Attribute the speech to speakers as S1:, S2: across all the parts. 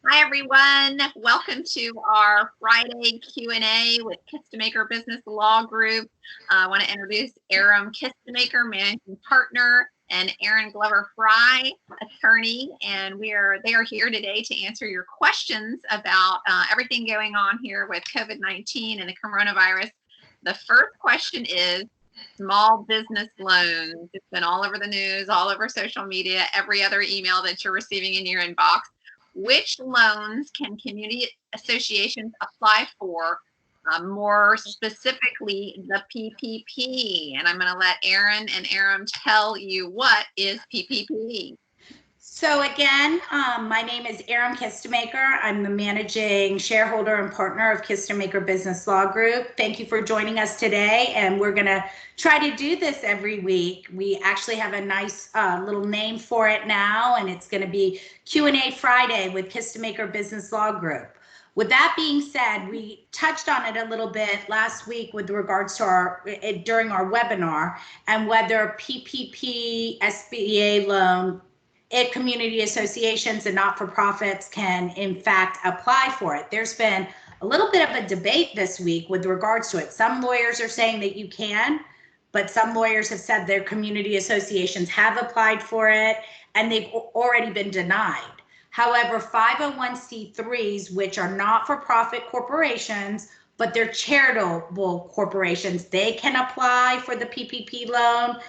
S1: Hi, everyone. Welcome to our Friday Q&A with Kistemaker Business Law Group. I want to introduce Erum Kistemaker, Managing Partner, and Erin Glover Frey, attorney. And they are here today to answer your questions about everything going on here with COVID-19 and the coronavirus. The first question is small business loans. It's been all over the news, all over social media, every other email that you're receiving in your inbox. Which loans can community associations apply for? More specifically, the PPP. And I'm going to let Erin and Erum tell you what is PPP.
S2: So again, my name is Erin Kistemaker. I'm the managing shareholder and partner of Kistemaker Business Law Group. Thank you for joining us today, and we're going to try to do this every week. We actually have a nice little name for it now, and it's going to be Q&A Friday with Kistemaker Business Law Group. With that being said, we touched on it a little bit last week with regards to during our webinar, and whether PPP, SBA loan, community associations and not-for-profits can in fact apply for it. There's been a little bit of a debate this week with regards to it. Some lawyers are saying that you can, but some lawyers have said their community associations have applied for it and they've already been denied. However, 501c3s, which are not-for-profit corporations, but they're charitable corporations, they can apply for the PPP loan.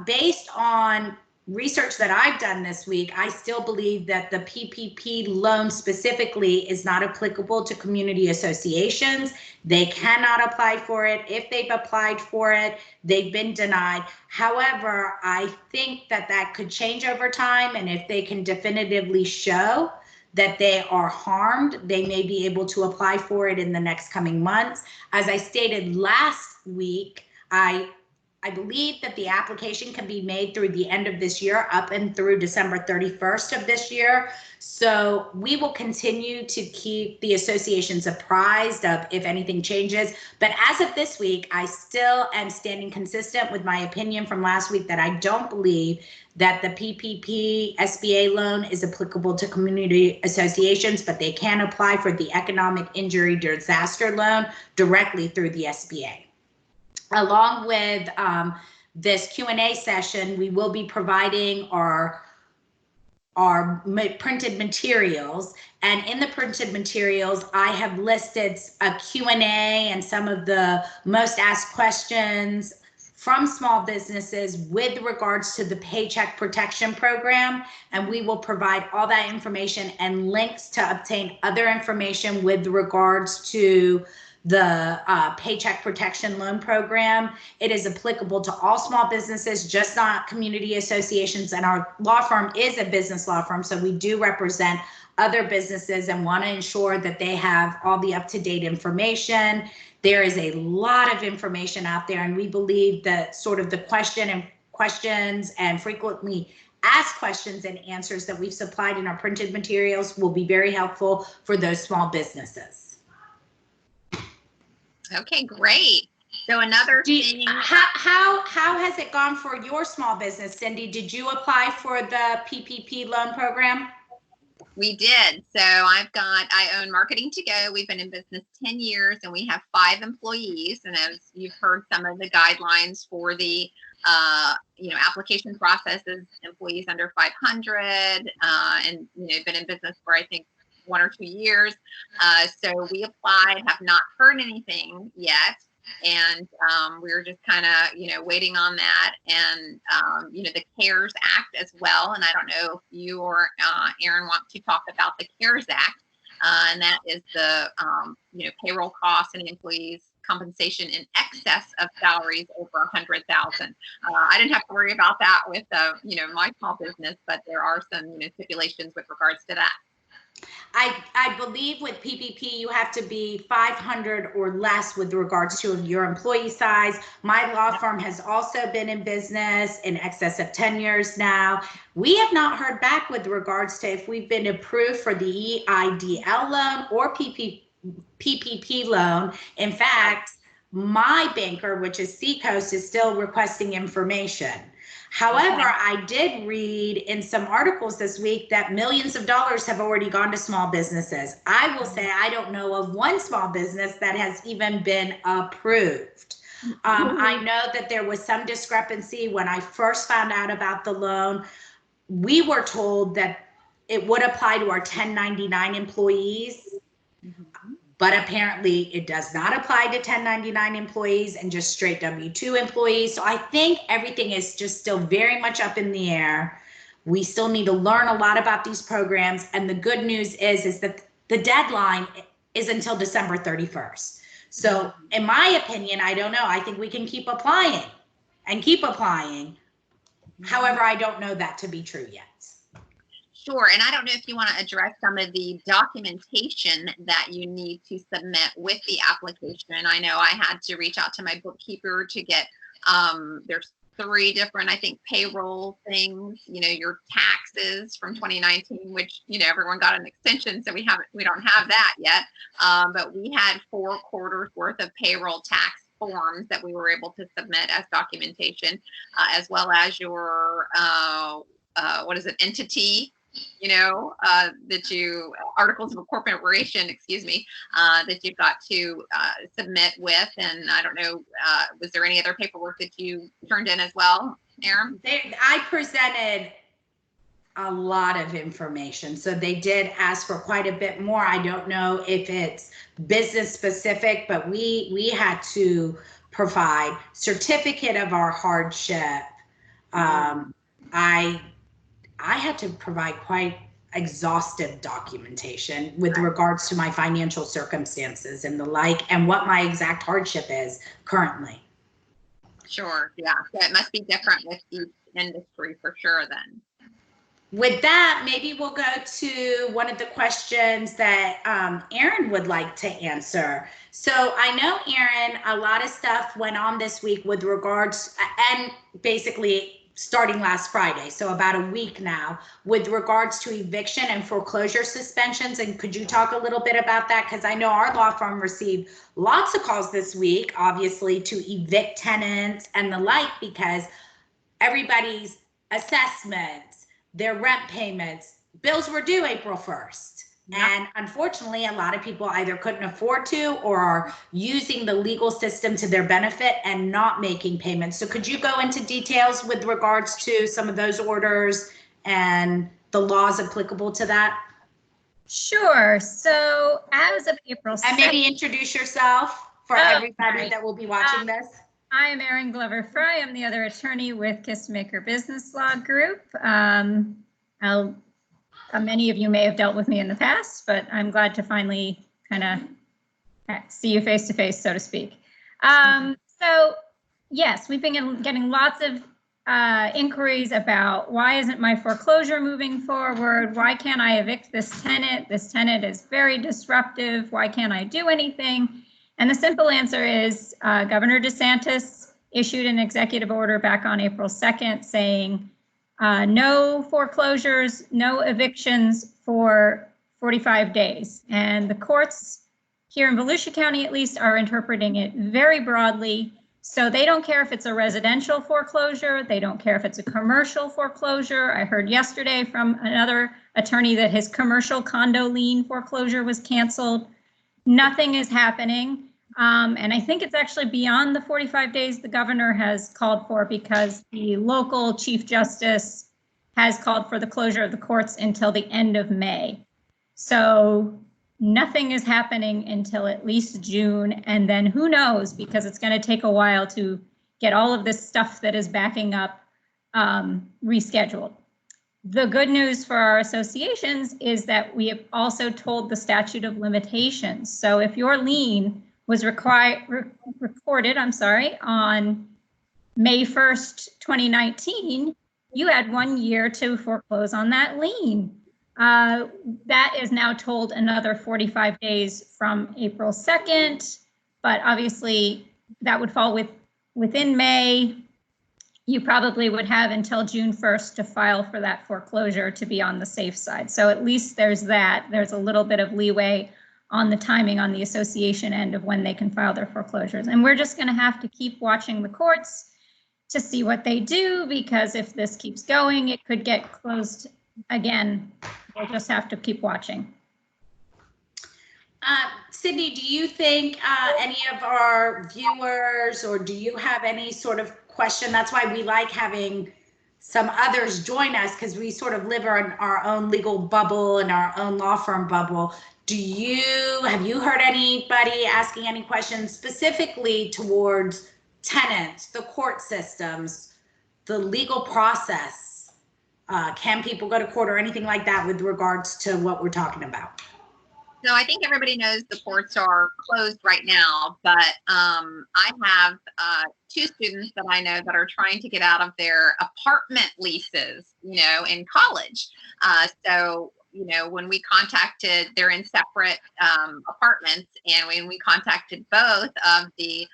S2: Based on research that I've done this week, I still believe that the PPP loan specifically is not applicable to community associations. They cannot apply for it. If they've applied for it, they've been denied. However, I think that that could change over time, and if they can definitively show that they are harmed, they may be able to apply for it in the next coming months. As I stated last week, I believe that the application can be made through the end of this year up and through December 31st of this year. So we will continue to keep the associations apprised of if anything changes. But as of this week, I still am standing consistent with my opinion from last week that I don't believe that the PPP SBA loan is applicable to community associations, but they can apply for the economic injury disaster loan directly through the SBA. Along with this Q&A session, we will be providing our printed materials. And in the printed materials, I have listed a Q&A and some of the most asked questions from small businesses with regards to the Paycheck Protection Program. And we will provide all that information and links to obtain other information with regards to the Paycheck Protection Loan Program. It is applicable to all small businesses, just not community associations. And our law firm is a business law firm, so we do represent other businesses and want to ensure that they have all the up-to-date information. There is a lot of information out there, and we believe that sort of the questions and frequently asked questions and answers that we've supplied in our printed materials will be very helpful for those small businesses.
S1: Okay, great. So another thing.
S2: How has it gone for your small business, Cindy? Did you apply for the PPP loan program?
S1: We did. So I own Marketing to Go. We've been in business 10 years and we have 5 employees. And as you've heard some of the guidelines for the application processes, employees under 500 and been in business for I think 1 or 2 years. So we applied, have not heard anything yet. And we're just kind of, waiting on that. And, the CARES Act as well. And I don't know if you or Erin want to talk about the CARES Act. And that is the, payroll costs and employees compensation in excess of salaries over 100,000. I didn't have to worry about that with, my small business, but there are some stipulations with regards to that.
S2: I believe with PPP, you have to be 500 or less with regards to your employee size. My law firm has also been in business in excess of 10 years now. We have not heard back with regards to if we've been approved for the EIDL loan or PPP loan. In fact, my banker, which is Seacoast, is still requesting information. However, I did read in some articles this week that millions of dollars have already gone to small businesses. I will say I don't know of one small business that has even been approved. I know that there was some discrepancy when I first found out about the loan. We were told that it would apply to our 1099 employees, but apparently it does not apply to 1099 employees and just straight W-2 employees. So I think everything is just still very much up in the air. We still need to learn a lot about these programs. And the good news is that the deadline is until December 31st. So in my opinion, I don't know. I think we can keep applying and keep applying. However, I don't know that to be true yet.
S1: Sure. And I don't know if you want to address some of the documentation that you need to submit with the application. I know I had to reach out to my bookkeeper to get, there's 3 different, I think, payroll things, your taxes from 2019, which, everyone got an extension. So we don't have that yet. But we had 4 quarters worth of payroll tax forms that we were able to submit as documentation, as well as your, entity, articles of incorporation, that you've got to submit with. And I don't know, was there any other paperwork that you turned in as well, Erin?
S2: I presented a lot of information. So they did ask for quite a bit more. I don't know if it's business specific, but we had to provide certificate of our hardship. I had to provide quite exhaustive documentation with regards to my financial circumstances and the like, and what my exact hardship is currently.
S1: Sure. Yeah. So it must be different with each industry for sure then.
S2: With that, maybe we'll go to one of the questions that Erin would like to answer. So I know, Erin, a lot of stuff went on this week with regards, and basically starting last Friday, so about a week now, with regards to eviction and foreclosure suspensions. And could you talk a little bit about that? Because I know our law firm received lots of calls this week, obviously, to evict tenants and the like, because everybody's assessments, their rent payments, bills were due April 1st. And unfortunately, a lot of people either couldn't afford to or are using the legal system to their benefit and not making payments. So could you go into details with regards to some of those orders and the laws applicable to that?
S3: Sure. So as of April 2nd,
S2: and maybe introduce yourself for everybody that will be watching this.
S3: I am Erin Glover Frey. I'm the other attorney with Kistemaker Business Law Group. Many of you may have dealt with me in the past, but I'm glad to finally kind of see you face to face, so to speak. So yes, we've been getting lots of inquiries about why isn't my foreclosure moving forward? Why can't I evict this tenant? This tenant is very disruptive. Why can't I do anything? And the simple answer is Governor DeSantis issued an executive order back on April 2nd saying no foreclosures, no evictions for 45 days. And the courts here in Volusia County, at least, are interpreting it very broadly. So they don't care if it's a residential foreclosure. They don't care if it's a commercial foreclosure. I heard yesterday from another attorney that his commercial condo lien foreclosure was canceled. Nothing is happening. And I think it's actually beyond the 45 days the governor has called for, because the local chief justice has called for the closure of the courts until the end of May. So nothing is happening until at least June. And then who knows, because it's going to take a while to get all of this stuff that is backing up rescheduled. The good news for our associations is that we have also told the statute of limitations. So if your lien was recorded on May 1st, 2019, you had 1 year to foreclose on that lien. That is now told another 45 days from April 2nd, but obviously that would fall within May. You probably would have until June 1st to file for that foreclosure to be on the safe side. So at least there's that. There's a little bit of leeway on the timing on the association end of when they can file their foreclosures. And we're just going to have to keep watching the courts to see what they do, because if this keeps going, it could get closed again. We'll just have to keep watching.
S2: Cindy, do you think any of our viewers, or do you have any sort of question? That's why we like having some others join us, because we sort of live in our own legal bubble and our own law firm bubble. Have you heard anybody asking any questions specifically towards tenants, the court systems, the legal process? Can people go to court or anything like that with regards to what we're talking about?
S1: So I think everybody knows the courts are closed right now, but I have 2 students that I know that are trying to get out of their apartment leases, in college. So, when we contacted, they're in separate apartments, and when we contacted both of the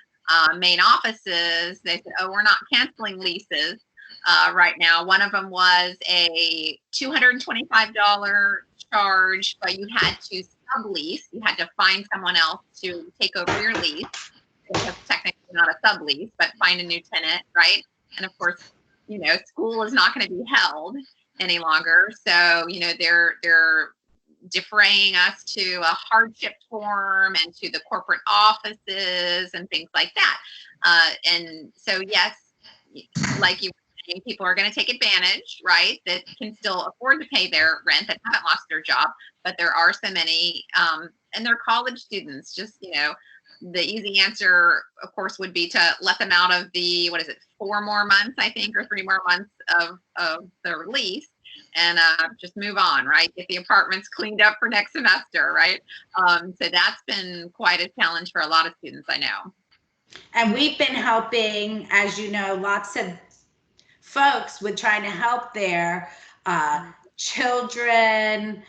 S1: main offices, they said, oh, we're not canceling leases right now. One of them was a $225 charge, but you had to sublease. You had to find someone else to take over your lease. It's technically not a sublease, but find a new tenant, right? And of course, school is not going to be held any longer. So, they're defraying us to a hardship form and to the corporate offices and things like that. And so, yes, like you were saying, people are going to take advantage, right? That can still afford to pay their rent, that haven't lost their job. But there are so many, and they're college students. Just, the easy answer, of course, would be to let them out of the, 4 more months, I think, or 3 more months of their lease, and just move on, right? Get the apartments cleaned up for next semester, right? So that's been quite a challenge for a lot of students, I know.
S2: And we've been helping, as you know, lots of folks with trying to help their children,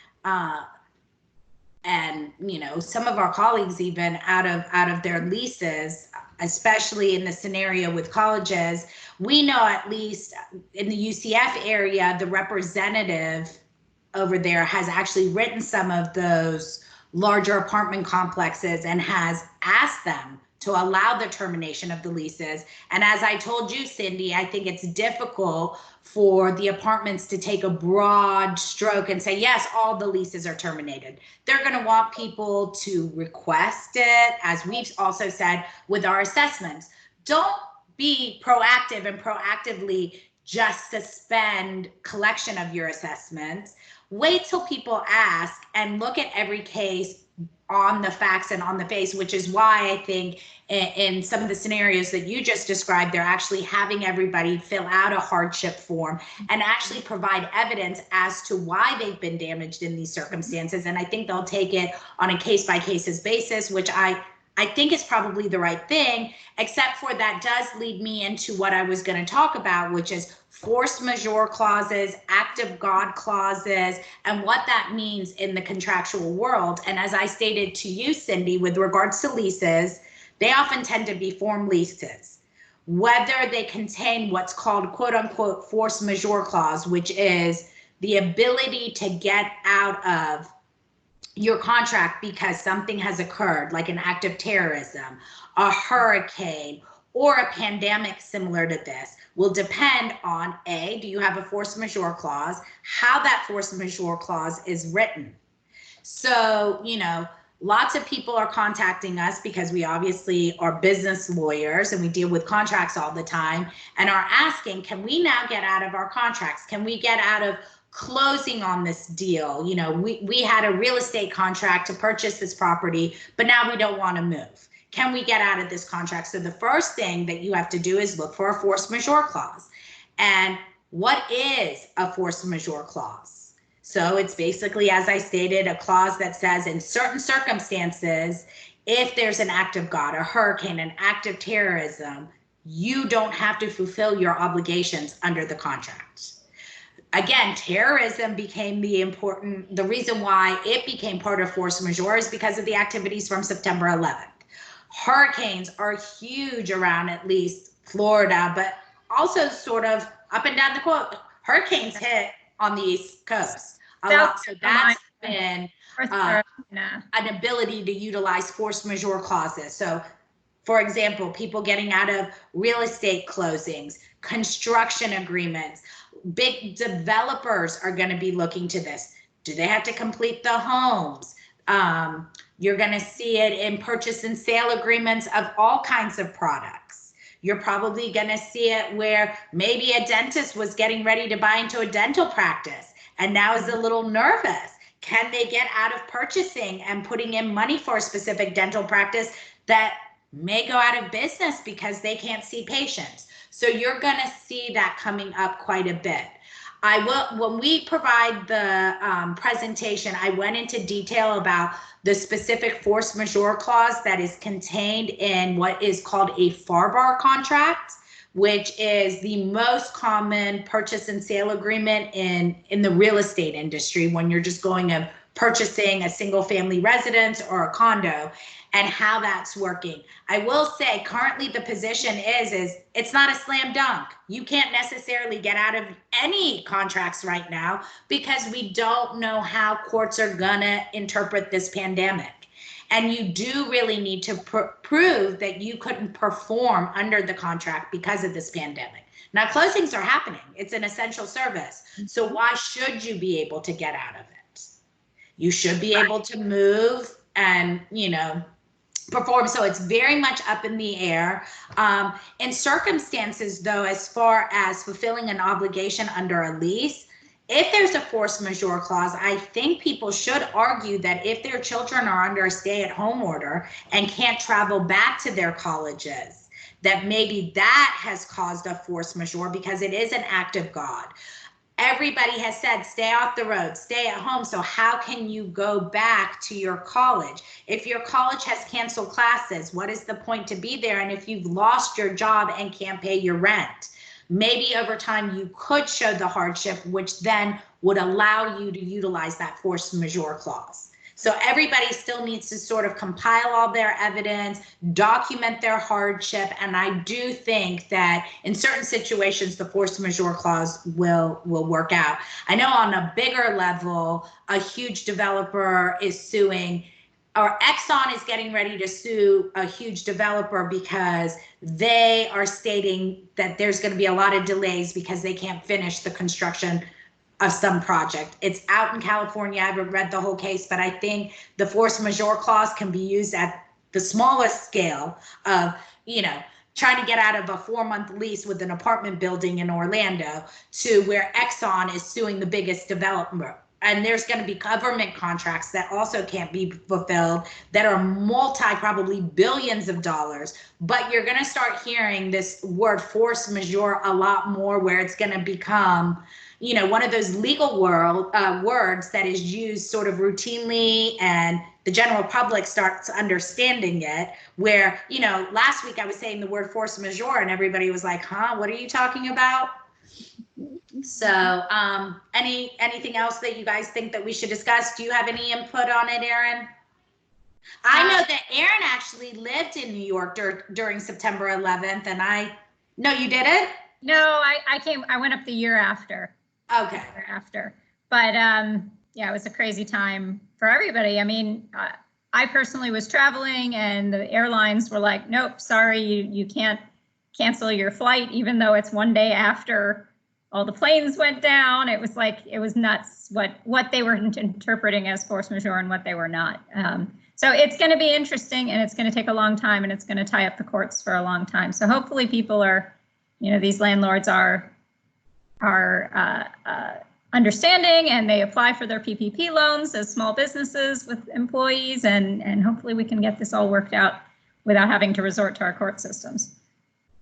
S2: and some of our colleagues even out of their leases, especially in the scenario with colleges. We know, at least in the UCF area, the representative over there has actually written some of those larger apartment complexes and has asked them to allow the termination of the leases. And as I told you, Cindy, I think it's difficult for the apartments to take a broad stroke and say, yes, all the leases are terminated. They're going to want people to request it, as we've also said with our assessments. Don't be proactive and proactively just suspend collection of your assessments. Wait till people ask and look at every case on the facts and on the face, which is why I think in some of the scenarios that you just described, they're actually having everybody fill out a hardship form and actually provide evidence as to why they've been damaged in these circumstances. And I think they'll take it on a case-by-case basis, which I think is probably the right thing, except for that does lead me into what I was going to talk about, which is force majeure clauses, act of God clauses, and what that means in the contractual world. And as I stated to you, Cindy, with regards to leases, they often tend to be form leases, whether they contain what's called quote unquote force majeure clause, which is the ability to get out of your contract because something has occurred, like an act of terrorism, a hurricane, or a pandemic similar to this, will depend on A, do you have a force majeure clause, how that force majeure clause is written. So, lots of people are contacting us because we obviously are business lawyers and we deal with contracts all the time, and are asking, can we now get out of our contracts? Can we get out of closing on this deal? We had a real estate contract to purchase this property, but now we don't want to move. Can we get out of this contract? So the first thing that you have to do is look for a force majeure clause. And what is a force majeure clause? So it's basically, as I stated, a clause that says in certain circumstances, if there's an act of God, a hurricane, an act of terrorism, you don't have to fulfill your obligations under the contract. Again, terrorism became the reason why it became part of force majeure is because of the activities from September 11th. Hurricanes are huge around at least Florida, but also sort of up and down the coast. Hurricanes hit on the East Coast a lot. So that's been an ability to utilize force majeure clauses. So For example, people getting out of real estate closings, construction agreements. Big developers are going to be looking to this. Do they have to complete the homes? You're going to see it in purchase and sale agreements of all kinds of products. You're probably going to see it where maybe a dentist was getting ready to buy into a dental practice and now is a little nervous. Can they get out of purchasing and putting in money for a specific dental practice that may go out of business because they can't see patients? So you're going to see that coming up quite a bit. When we provide the presentation, I went into detail about the specific force majeure clause that is contained in what is called a FAR contract, which is the most common purchase and sale agreement in the real estate industry when you're just going and purchasing a single family residence or a condo, and how that's working. I will say currently the position is it's not a slam dunk. You can't necessarily get out of any contracts right now because we don't know how courts are gonna interpret this pandemic. And you do really need to prove that you couldn't perform under the contract because of this pandemic. Now, closings are happening. It's an essential service. So why should you be able to get out of it? You should be able to move and, perform. So it's very much up in the air. In circumstances, though, as far as fulfilling an obligation under a lease, if there's a force majeure clause, I think people should argue that if their children are under a stay-at-home order and can't travel back to their colleges, that maybe that has caused a force majeure because it is an act of God. Everybody has said, stay off the road, stay at home. So how can you go back to your college? If your college has canceled classes, what is the point to be there? And if you've lost your job and can't pay your rent, maybe over time you could show the hardship, which then would allow you to utilize that force majeure clause. So everybody still needs to sort of compile all their evidence, document their hardship, and I do think that in certain situations, the force majeure clause will work out. I know on a bigger level, a huge developer is suing, or Exxon is getting ready to sue a huge developer because they are stating that there's going to be a lot of delays because they can't finish the construction of some project. It's out in California. I haven't read the whole case, but I think the force majeure clause can be used at the smallest scale of, trying to get out of a 4-month lease with an apartment building in Orlando to where Exxon is suing the biggest developer. And there's going to be government contracts that also can't be fulfilled that are probably billions of dollars. But you're going to start hearing this word force majeure a lot more, where it's going to become one of those legal words that is used sort of routinely, and the general public starts understanding it, where, last week I was saying the word force majeure and everybody was like, huh, what are you talking about? So anything else that you guys think that we should discuss? Do you have any input on it, Erin? I know that Erin actually lived in New York during September 11th, and no, you didn't?
S3: No, I went up the year after.
S2: Okay.
S3: But yeah, it was a crazy time for everybody. I mean, I personally was traveling and the airlines were like, nope, sorry, you can't cancel your flight, even though it's one day after all the planes went down. It was like, it was nuts what they were interpreting as force majeure and what they were not. So it's going to be interesting, and it's going to take a long time, and it's going to tie up the courts for a long time. So hopefully people are, these landlords are understanding, and they apply for their PPP loans as small businesses with employees, and hopefully we can get this all worked out without having to resort to our court systems.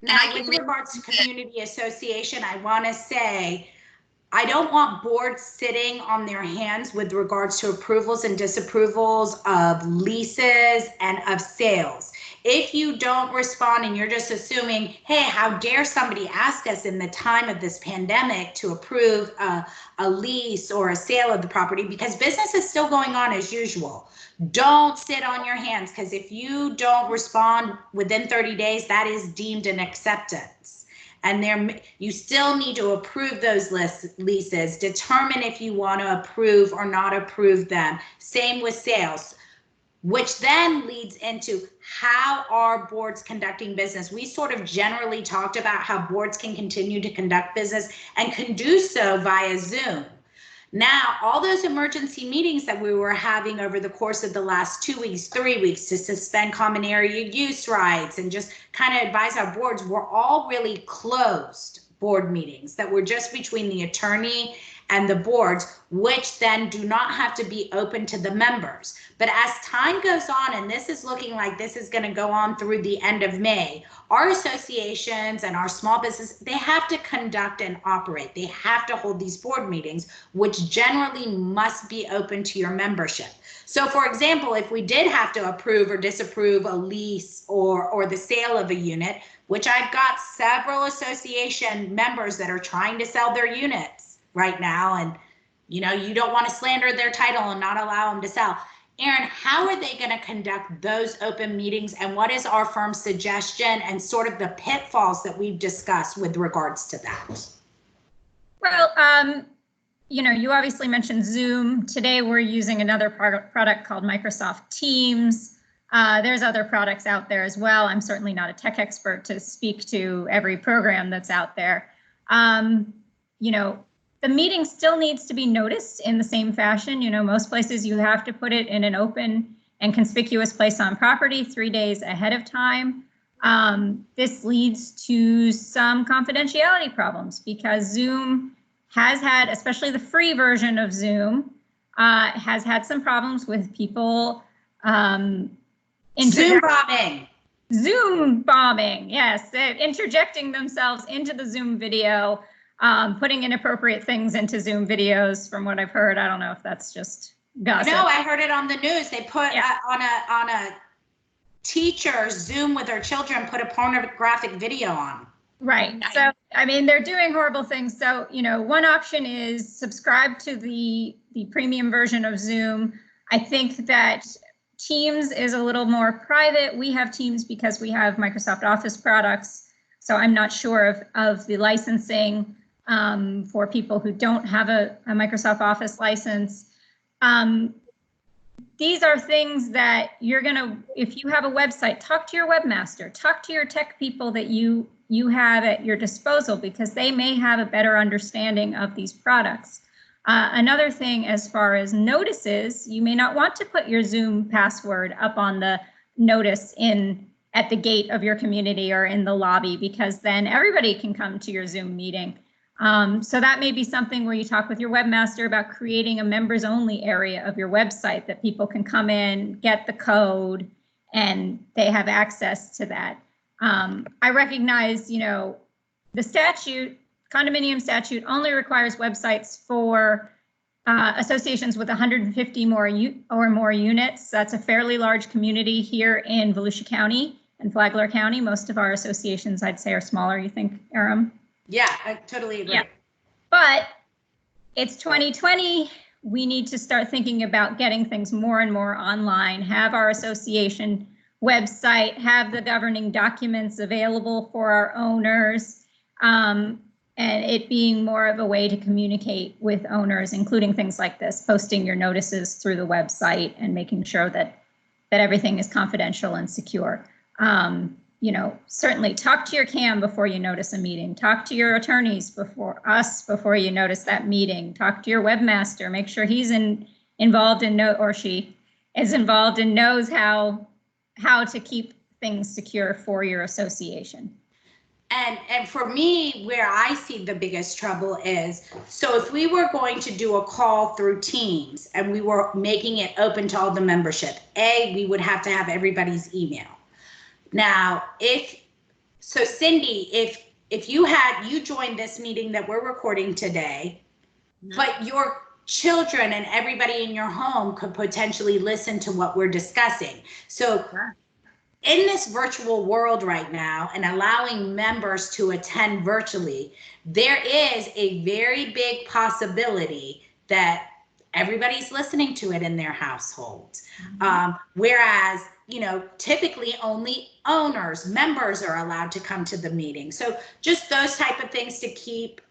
S2: Now, with regards to community association, I want to say, I don't want boards sitting on their hands with regards to approvals and disapprovals of leases and of sales. If you don't respond and you're just assuming, hey, how dare somebody ask us in the time of this pandemic to approve a lease or a sale of the property, because business is still going on as usual. Don't sit on your hands, because if you don't respond within 30 days, that is deemed an acceptance. And you still need to approve those leases, determine if you want to approve or not approve them. Same with sales. which then leads into how are boards conducting business. We sort of generally talked about how boards can continue to conduct business and can do so via Zoom. Now, all those emergency meetings that we were having over the course of the last 2 weeks, 3 weeks to suspend common area use rights and just kind of advise our boards were all really closed board meetings that were just between the attorney and the boards, which then do not have to be open to the members. But as time goes on, and this is looking like this is going to go on through the end of May, our associations and our small business, they have to conduct and operate. They have to hold these board meetings, which generally must be open to your membership. So for example, if we did have to approve or disapprove a lease or the sale of a unit, which I've got several association members that are trying to sell their units right now, and you don't want to slander their title and not allow them to sell. Erin, how are they going to conduct those open meetings, and what is our firm's suggestion and sort of the pitfalls that we've discussed with regards to that?
S3: Well, you obviously mentioned Zoom. Today we're using another product called Microsoft Teams. There's other products out there as well. I'm certainly not a tech expert to speak to every program that's out there. The meeting still needs to be noticed in the same fashion. Most places you have to put it in an open and conspicuous place on property 3 days ahead of time. This leads to some confidentiality problems because Zoom has had, especially the free version of Zoom, has had some problems with people
S2: Zoom bombing.
S3: Zoom bombing, yes, interjecting themselves into the Zoom video. Putting inappropriate things into Zoom videos, from what I've heard. I don't know if that's just gossip.
S2: No, I heard it on the news. They put on a teacher Zoom with their children, put a pornographic video on.
S3: Right.
S1: Nice.
S3: So, they're doing horrible things. So, one option is subscribe to the premium version of Zoom. I think that Teams is a little more private. We have Teams because we have Microsoft Office products. So I'm not sure of the licensing for people who don't have a Microsoft Office license. These are things that if you have a website, talk to your webmaster, talk to your tech people that you have at your disposal, because they may have a better understanding of these products. Another thing, as far as notices, you may not want to put your Zoom password up on the notice at the gate of your community or in the lobby, because then everybody can come to your Zoom meeting. So that may be something where you talk with your webmaster about creating a members only area of your website that people can come in, get the code, and they have access to that. I recognize, the condominium statute only requires websites for associations with 150 or more units. That's a fairly large community here in Volusia County and Flagler County. Most of our associations, I'd say, are smaller. You think, Erin?
S2: Yeah, I totally agree.
S3: Yeah. But it's 2020. We need to start thinking about getting things more and more online, have our association website, have the governing documents available for our owners, and it being more of a way to communicate with owners, including things like this, posting your notices through the website and making sure that everything is confidential and secure. Certainly talk to your CAM before you notice a meeting. Talk to your attorneys before you notice that meeting. Talk to your webmaster. Make sure he's involved or she is involved and knows how to keep things secure for your association.
S2: And for me, where I see the biggest trouble is, so if we were going to do a call through Teams and we were making it open to all the membership, we would have to have everybody's email. Now, Cindy, if you joined this meeting that we're recording today, but your children and everybody in your home could potentially listen to what we're discussing. So in this virtual world right now, and allowing members to attend virtually, there is a very big possibility that everybody's listening to it in their households. Whereas, typically only members are allowed to come to the meeting. So just those type of things to keep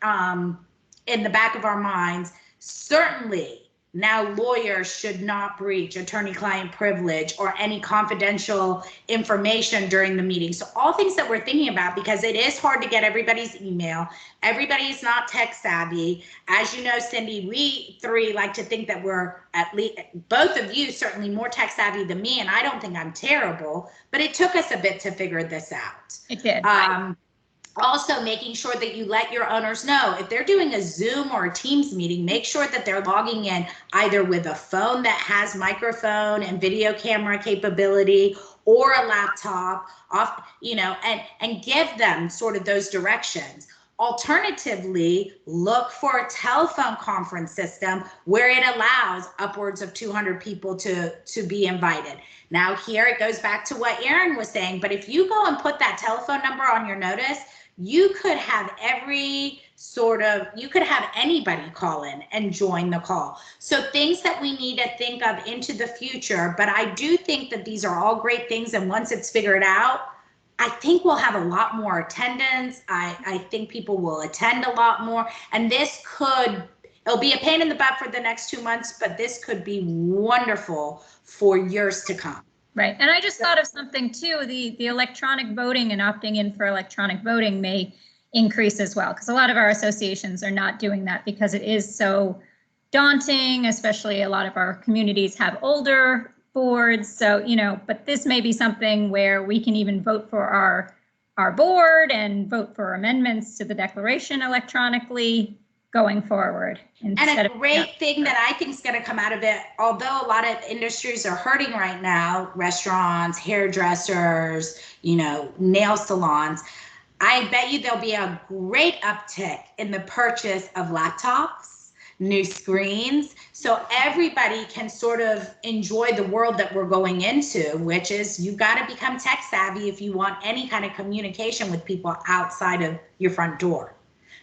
S2: in the back of our minds. Certainly, now lawyers should not breach attorney-client privilege or any confidential information during the meeting. So all things that we're thinking about, because it is hard to get everybody's email. Everybody's not tech savvy. As you know, Cindy, we three like to think that we're, at least both of you, certainly more tech savvy than me, and I don't think I'm terrible, but it took us a bit to figure this out.
S3: It did.
S2: Also, making sure that you let your owners know if they're doing a Zoom or a Teams meeting, make sure that they're logging in either with a phone that has microphone and video camera capability or a laptop off, you know, and give them sort of those directions. Alternatively, look for a telephone conference system where it allows upwards of 200 people to be invited. Now here it goes back to what Erin was saying, but if you go and put that telephone number on your notice, you could have anybody call in and join the call. So things that we need to think of into the future, but I do think that these are all great things. And once it's figured out, I think we'll have a lot more attendance. I think people will attend a lot more. And it'll be a pain in the butt for the next 2 months, but this could be wonderful for years to come.
S3: Right. And I just thought of something too, the electronic voting and opting in for electronic voting may increase as well, because a lot of our associations are not doing that because it is so daunting, especially a lot of our communities have older boards. So, you know, but this may be something where we can even vote for our board and vote for amendments to the declaration electronically going forward.
S2: And a great thing that I think is going to come out of it, although a lot of industries are hurting right now, restaurants, hairdressers, you know, nail salons, I bet you there'll be a great uptick in the purchase of laptops, new screens, so everybody can sort of enjoy the world that we're going into, which is you've got to become tech savvy if you want any kind of communication with people outside of your front door.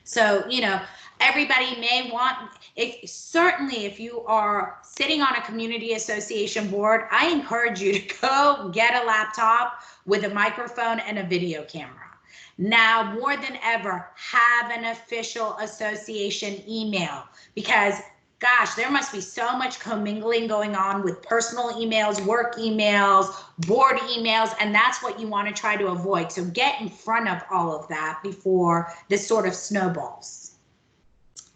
S2: So, you know, everybody may want, certainly if you are sitting on a community association board, I encourage you to go get a laptop with a microphone and a video camera. Now, more than ever, have an official association email, because gosh, there must be so much commingling going on with personal emails, work emails, board emails, and that's what you want to try to avoid. So get in front of all of that before this sort of snowballs.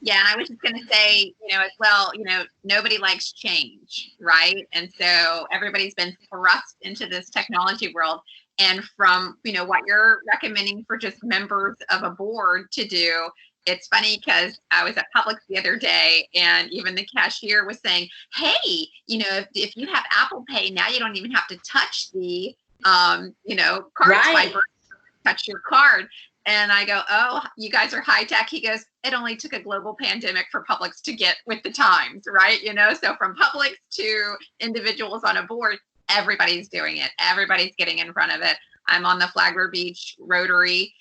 S1: Yeah, I was just going to say, you know, as well, you know, nobody likes change, right? And so everybody's been thrust into this technology world. And from, you know, what you're recommending for just members of a board to do, it's funny because I was at Publix the other day and even the cashier was saying, hey, you know, if you have Apple Pay, now you don't even have to touch the, you know, card swiper, touch your card. And I go, oh, you guys are high tech. He goes, it only took a global pandemic for Publix to get with the times, right? You know, so from Publix to individuals on a board, everybody's doing it. Everybody's getting in front of it. I'm on the Flagler Beach Rotary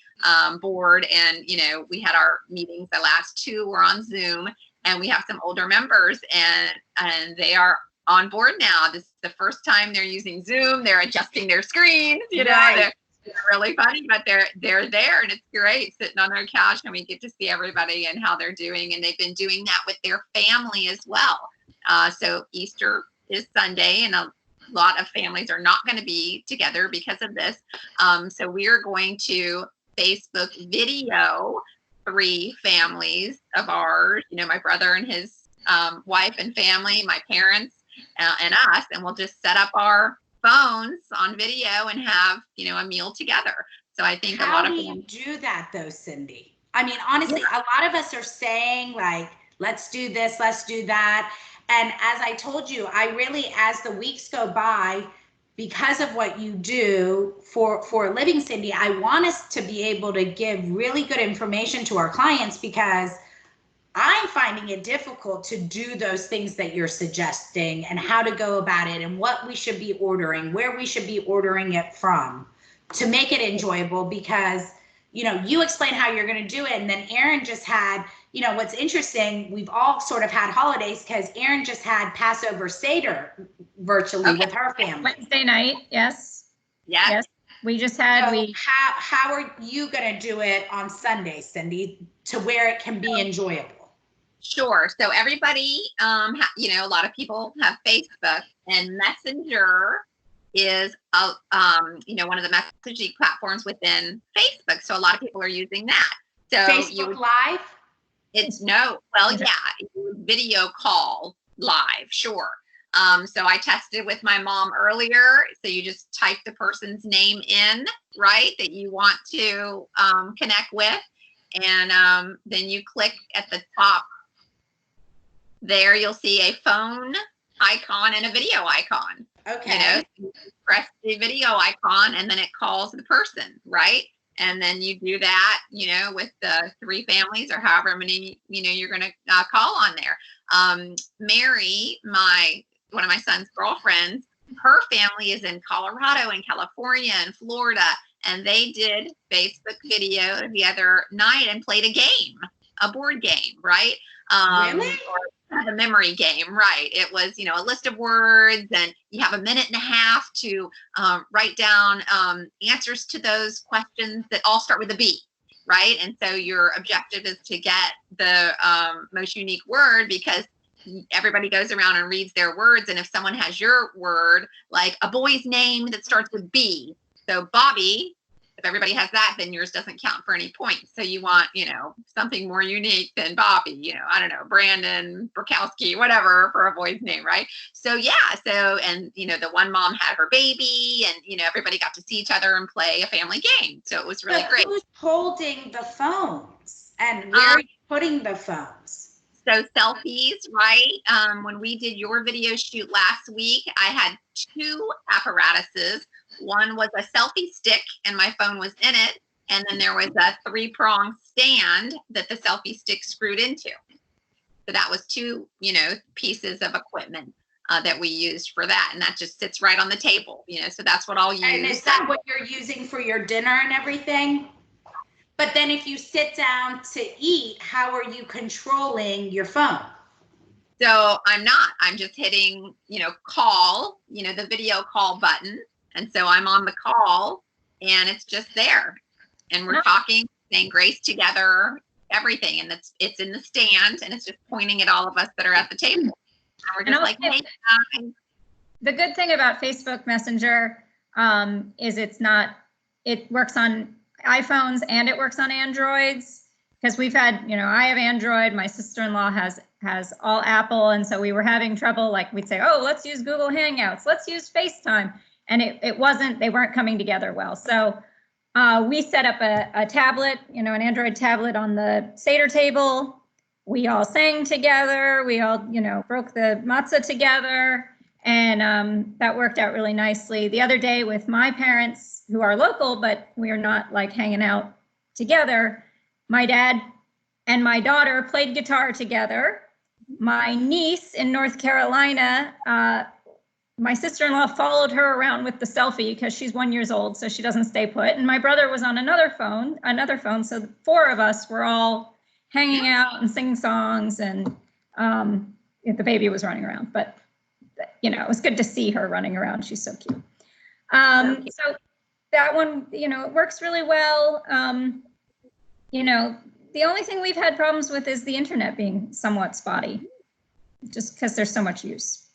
S1: board, and you know, we had our meetings. The last two were on Zoom, and we have some older members, and they are on board now. This is the first time they're using Zoom. They're adjusting their screens. You know, they're really funny, but they're there, and it's great sitting on their couch, and we get to see everybody and how they're doing. And they've been doing that with their family as well. So Easter is Sunday, and a lot of families are not going to be together because of this. So we are going to Facebook video 3 families of ours, you know, my brother and his wife and family, my parents and us, and we'll just set up our phones on video and have, you know, a meal together. So I think a lot of
S2: people do that though, Cindy. I mean, honestly, a lot of us are saying like, let's do this, let's do that. And as I told you, I really, as the weeks go by, because of what you do for a living, Cindy, I want us to be able to give really good information to our clients, because I'm finding it difficult to do those things that you're suggesting and how to go about it and what we should be ordering, where we should be ordering it from to make it enjoyable, because, you know, you explain how you're going to do it. And then Erin just had, you know, what's interesting, we've all sort of had holidays because Erin just had Passover Seder virtually with her family.
S3: Wednesday night, yes.
S1: Yes.
S3: We just had,
S2: so how are you going to do it on Sunday, Cindy, to where it can be enjoyable?
S1: Sure. So everybody, a lot of people have Facebook, and Messenger is, one of the messaging platforms within Facebook. So a lot of people are using that. So
S2: Facebook Live?
S1: Video call live. Sure. So I tested with my mom earlier. So you just type the person's name in, right, that you want to connect with. And then you click at the top there, you'll see a phone icon and a video icon.
S2: Okay.
S1: You press the video icon and then it calls the person, right? And then you do that, with the 3 families or however many, you're going to call on there. Mary, one of my son's girlfriends, her family is in Colorado and California and Florida, and they did Facebook video the other night and played a board game, right?
S2: Really?
S1: Or a memory game, right? It was, a list of words, and you have a minute and a half to write down answers to those questions that all start with a B, right? And so your objective is to get the most unique word, because everybody goes around and reads their words. And if someone has your word, like a boy's name that starts with B, so Bobby, if everybody has that, then yours doesn't count for any points. So you want, something more unique than Bobby, I don't know, Brandon, Burkowski, whatever, for a boy's name, right? So and the one mom had her baby, and, everybody got to see each other and play a family game. So it was really great.
S2: Who's holding the phones, and where are you putting the phones?
S1: So selfies, right? When we did your video shoot last week, I had 2 apparatuses. One was a selfie stick and my phone was in it. And then there was a 3-prong stand that the selfie stick screwed into. So that was 2, pieces of equipment that we used for that. And that just sits right on the table, so that's what I'll use.
S2: And is that what you're using for your dinner and everything? But then if you sit down to eat, how are you controlling your phone?
S1: So I'm just hitting, call, the video call button. And so I'm on the call and it's just there. And we're talking, saying grace together, everything. And it's in the stand and it's just pointing at all of us that are at the table. And we're just like, hey, guys.
S3: The good thing about Facebook Messenger is it works on iPhones and it works on Androids, because we've had, I have Android, my sister-in-law has all Apple. And so we were having trouble, like we'd say, oh, let's use Google Hangouts, let's use FaceTime. And they weren't coming together well. So we set up a tablet, an Android tablet on the Seder table. We all sang together. We all, broke the matzah together. And that worked out really nicely. The other day with my parents, who are local, but we are not like hanging out together, my dad and my daughter played guitar together. My niece in North Carolina, my sister-in-law followed her around with the selfie because she's 1 year old, so she doesn't stay put. And my brother was on another phone. So the 4 of us were all hanging out and singing songs, and the baby was running around. But, it was good to see her running around. She's so cute. So that one, it works really well. The only thing we've had problems with is the internet being somewhat spotty, just because there's so much use.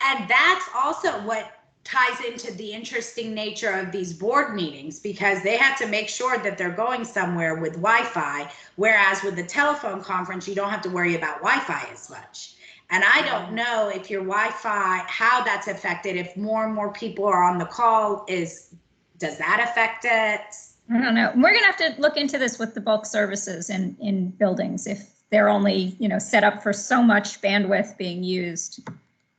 S2: And that's also what ties into the interesting nature of these board meetings, because they have to make sure that they're going somewhere with Wi-Fi, whereas with the telephone conference, you don't have to worry about Wi-Fi as much. And I don't know if your Wi-Fi, how that's affected, if more and more people are on the call, does that affect it?
S3: I don't know. We're going to have to look into this with the bulk services in buildings, if they're only, set up for so much bandwidth being used,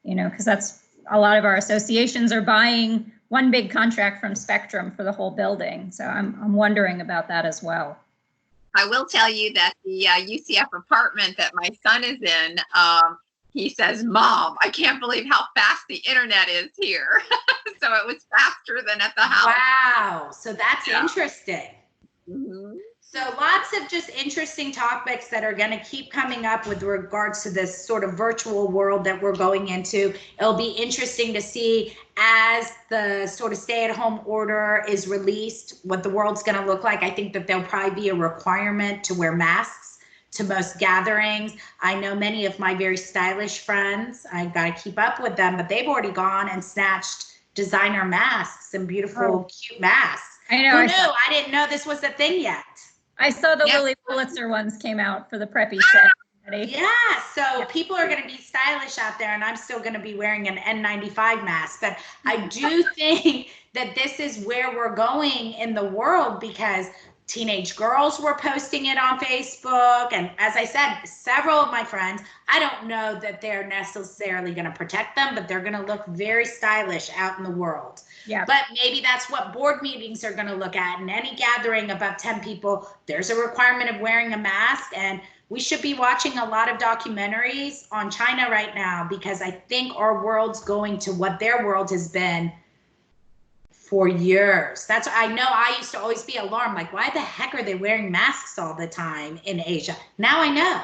S3: because that's a lot of our associations are buying one big contract from Spectrum for the whole building. So I'm wondering about that as well.
S1: I will tell you that the UCF apartment that my son is in, he says, Mom, I can't believe how fast the internet is here. So it was faster than at the house.
S2: Wow. So that's interesting.
S1: Mm-hmm.
S2: So lots of just interesting topics that are going to keep coming up with regards to this sort of virtual world that we're going into. It'll be interesting to see as the sort of stay-at-home order is released, what the world's going to look like. I think that there'll probably be a requirement to wear masks to most gatherings. I know many of my very stylish friends, I got to keep up with them, but they've already gone and snatched designer masks and beautiful, cute masks.
S3: I know.
S2: Who knew? I didn't know this was a thing yet.
S3: I saw the Lily Pulitzer ones came out for the preppy set.
S2: Yeah, so people are going to be stylish out there, and I'm still going to be wearing an N95 mask. But I do think that this is where we're going in the world, because teenage girls were posting it on Facebook. And as I said, several of my friends, I don't know that they're necessarily going to protect them, but they're going to look very stylish out in the world.
S3: Yeah.
S2: But maybe that's what board meetings are going to look at. In any gathering above 10 people, there's a requirement of wearing a mask. And we should be watching a lot of documentaries on China right now, because I think our world's going to what their world has been for years. That's, I know I used to always be alarmed, like, why the heck are they wearing masks all the time in Asia? Now I know.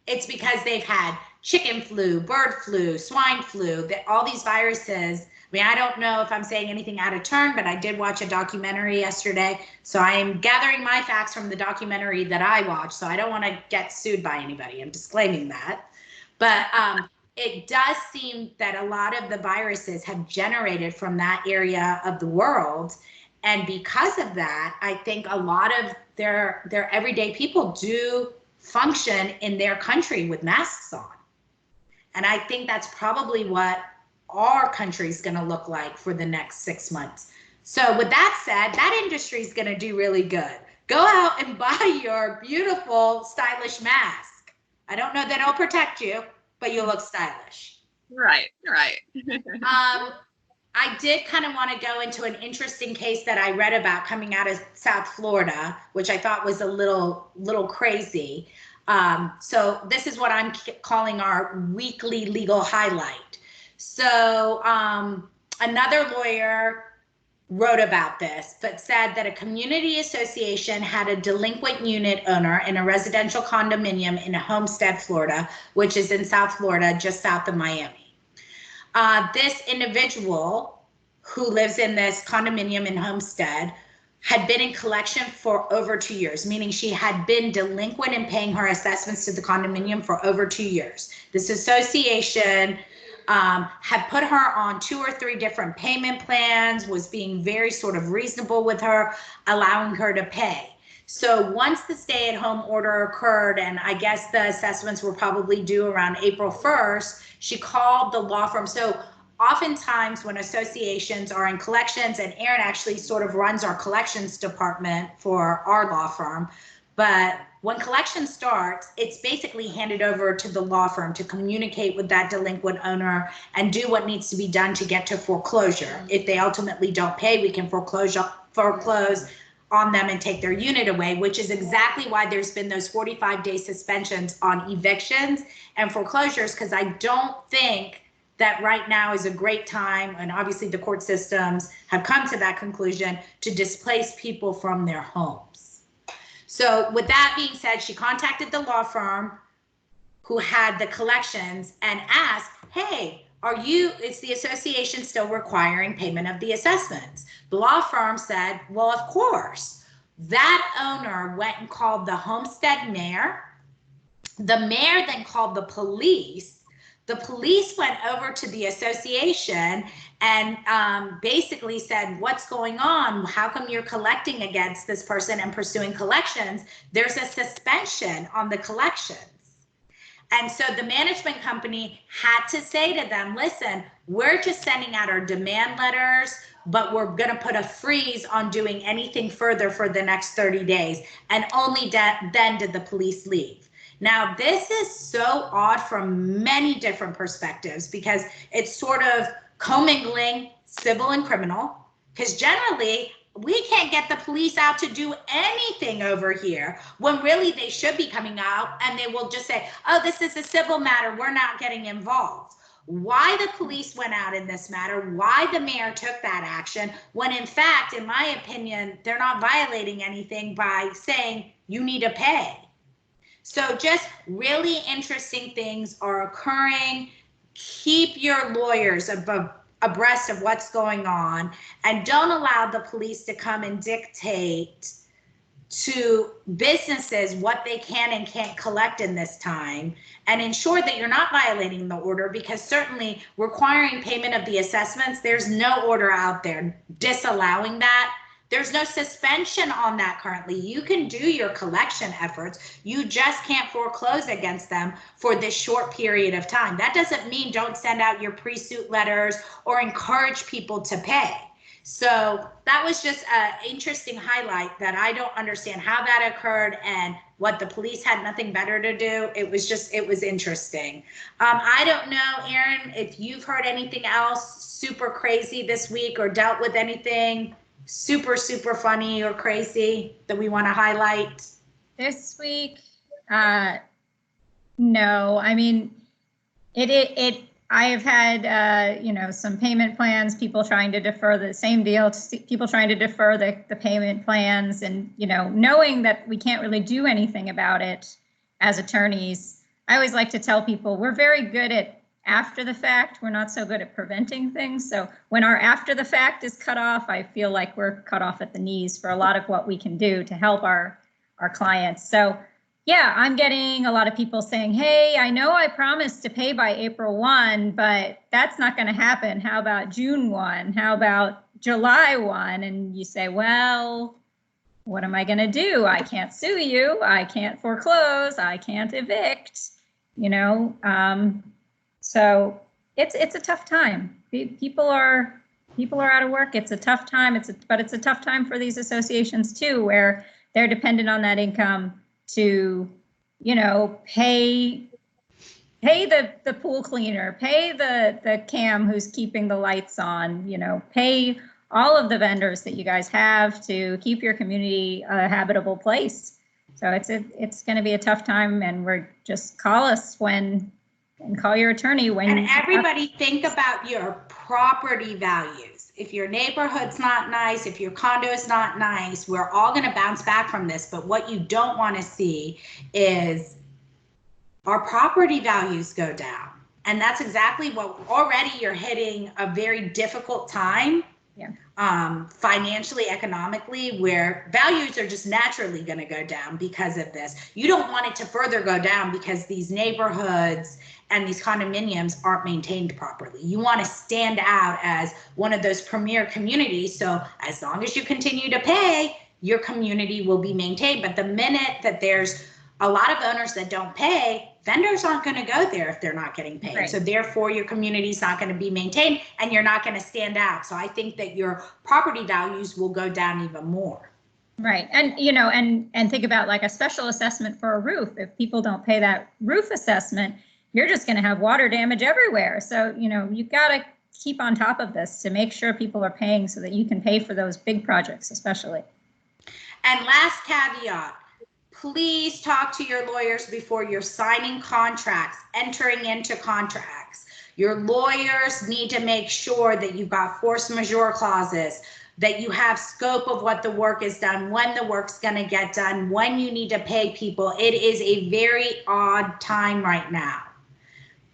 S2: It's because they've had chicken flu, bird flu, swine flu, all these viruses. I mean, I don't know if I'm saying anything out of turn, but I did watch a documentary yesterday. So I am gathering my facts from the documentary that I watched. So I don't want to get sued by anybody. I'm disclaiming that. But it does seem that a lot of the viruses have generated from that area of the world. And because of that, I think a lot of their everyday people do function in their country with masks on. And I think that's probably what our country is going to look like for the next 6 months. So with that said, that industry is going to do really good. Go out and buy your beautiful, stylish mask. I don't know that it'll protect you, but you look stylish.
S1: Right.
S2: I did kind of want to go into an interesting case that I read about coming out of South Florida, which I thought was a little crazy. So this is what I'm calling our weekly legal highlight. So another lawyer wrote about this, but said that a community association had a delinquent unit owner in a residential condominium in Homestead, Florida, which is in South Florida, just south of Miami. This individual who lives in this condominium in Homestead had been in collection for over 2 years, meaning she had been delinquent in paying her assessments to the condominium for over 2 years. This association had put her on 2 or 3 different payment plans, was being very sort of reasonable with her, allowing her to pay. So once the stay-at-home order occurred, and I guess the assessments were probably due around April 1st, she called the law firm. So oftentimes when associations are in collections, and Erin actually sort of runs our collections department for our law firm, but when collection starts, it's basically handed over to the law firm to communicate with that delinquent owner and do what needs to be done to get to foreclosure. If they ultimately don't pay, we can foreclose on them and take their unit away, which is exactly why there's been those 45-day suspensions on evictions and foreclosures, because I don't think that right now is a great time, and obviously the court systems have come to that conclusion, to displace people from their homes. So with that being said, she contacted the law firm who had the collections and asked, hey, is the association still requiring payment of the assessments? The law firm said, well, of course. That owner went and called the Homestead mayor. The mayor then called the police. The police went over to the association and basically said, what's going on? How come you're collecting against this person and pursuing collections? There's a suspension on the collections. And so the management company had to say to them, listen, we're just sending out our demand letters, but we're going to put a freeze on doing anything further for the next 30 days. And only then did the police leave. Now, this is so odd from many different perspectives, because it's sort of commingling civil and criminal, because generally we can't get the police out to do anything over here, when really they should be coming out and they will just say, oh, this is a civil matter, we're not getting involved. Why the police went out in this matter, why the mayor took that action, when in fact, in my opinion, they're not violating anything by saying you need to pay. So just really interesting things are occurring. Keep your lawyers abreast of what's going on, and don't allow the police to come and dictate to businesses what they can and can't collect in this time, and ensure that you're not violating the order, because certainly requiring payment of the assessments, there's no order out there disallowing that. There's no suspension on that currently. You can do your collection efforts. You just can't foreclose against them for this short period of time. That doesn't mean don't send out your pre-suit letters or encourage people to pay. So that was just an interesting highlight that I don't understand how that occurred and what the police had nothing better to do. It was interesting. I don't know, Erin, if you've heard anything else super crazy this week or dealt with anything super, super funny or crazy that we want to highlight?
S3: This week, no. I mean, I have had, some payment plans, people trying to defer the same deal, people trying to defer the payment plans, and, knowing that we can't really do anything about it as attorneys. I always like to tell people we're very good at after the fact. We're not so good at preventing things. So when our after the fact is cut off, I feel like we're cut off at the knees for a lot of what we can do to help our clients. So yeah, I'm getting a lot of people saying, hey, I know I promised to pay by April 1, but that's not going to happen. How about June 1? How about July 1? And you say, well, what am I going to do? I can't sue you. I can't foreclose. I can't evict, So it's a tough time. People are out of work. It's a tough time. But it's a tough time for these associations too, where they're dependent on that income to, pay the pool cleaner, pay the cam who's keeping the lights on, pay all of the vendors that you guys have to keep your community a habitable place. So it's going to be a tough time, and we're just call us and call your attorney when.
S2: And everybody think about your property values. If your neighborhood's not nice, if your condo's not nice, we're all going to bounce back from this. But what you don't want to see is our property values go down. And that's exactly what already you're hitting a very difficult time.
S3: Yeah.
S2: Financially, economically, where values are just naturally going to go down because of this. You don't want it to further go down because these neighborhoods and these condominiums aren't maintained properly. You want to stand out as one of those premier communities. So as long as you continue to pay, your community will be maintained. But the minute that there's a lot of owners that don't pay, vendors aren't going to go there if they're not getting paid. Right. So therefore your community is not going to be maintained and you're not going to stand out. So I think that your property values will go down even more.
S3: Right. And, and think about like a special assessment for a roof. If people don't pay that roof assessment, you're just going to have water damage everywhere. So, you've got to keep on top of this to make sure people are paying so that you can pay for those big projects, especially.
S2: And last caveat, please talk to your lawyers before you're signing contracts, entering into contracts. Your lawyers need to make sure that you've got force majeure clauses, that you have scope of what the work is done, when the work's going to get done, when you need to pay people. It is a very odd time right now.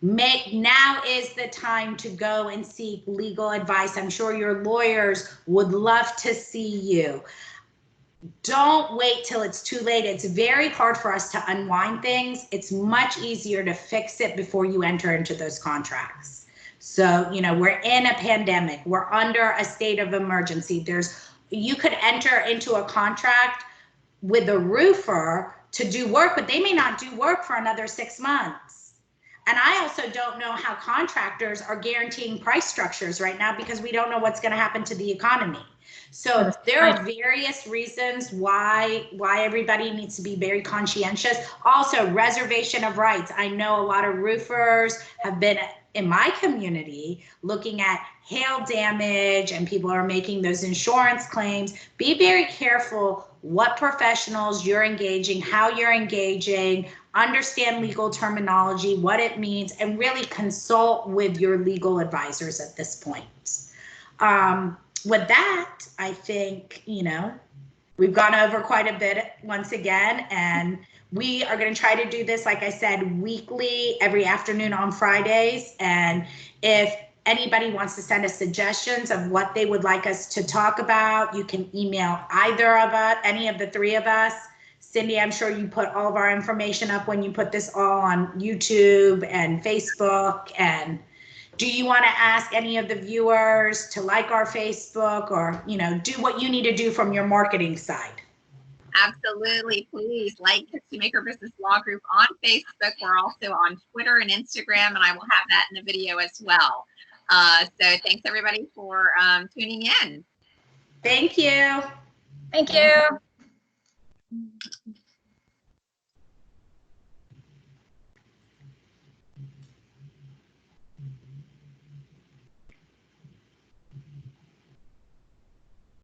S2: Now is the time to go and seek legal advice. I'm sure your lawyers would love to see you. Don't wait till it's too late. It's very hard for us to unwind things. It's much easier to fix it before you enter into those contracts. So, we're in a pandemic. We're under a state of emergency. You could enter into a contract with a roofer to do work, but they may not do work for another 6 months. And I also don't know how contractors are guaranteeing price structures right now because we don't know what's going to happen to the economy. So there are various reasons why everybody needs to be very conscientious. Also, reservation of rights. I know a lot of roofers have been in my community looking at hail damage, and people are making those insurance claims. Be very careful what professionals you're engaging, how you're engaging, understand legal terminology, what it means, and really consult with your legal advisors at this point. With that, I think, we've gone over quite a bit once again, and we are going to try to do this, like I said, weekly, every afternoon on Fridays. And if anybody wants to send us suggestions of what they would like us to talk about, you can email either of us, any of the three of us. Cindy, I'm sure you put all of our information up when you put this all on YouTube and Facebook. And do you want to ask any of the viewers to like our Facebook, or, you know, do what you need to do from your marketing side?
S1: Absolutely. Please like Kistemaker Business Law Group on Facebook. We're also on Twitter and Instagram, and I will have that in the video as well. So thanks everybody for tuning in.
S2: Thank you.
S3: Thank you.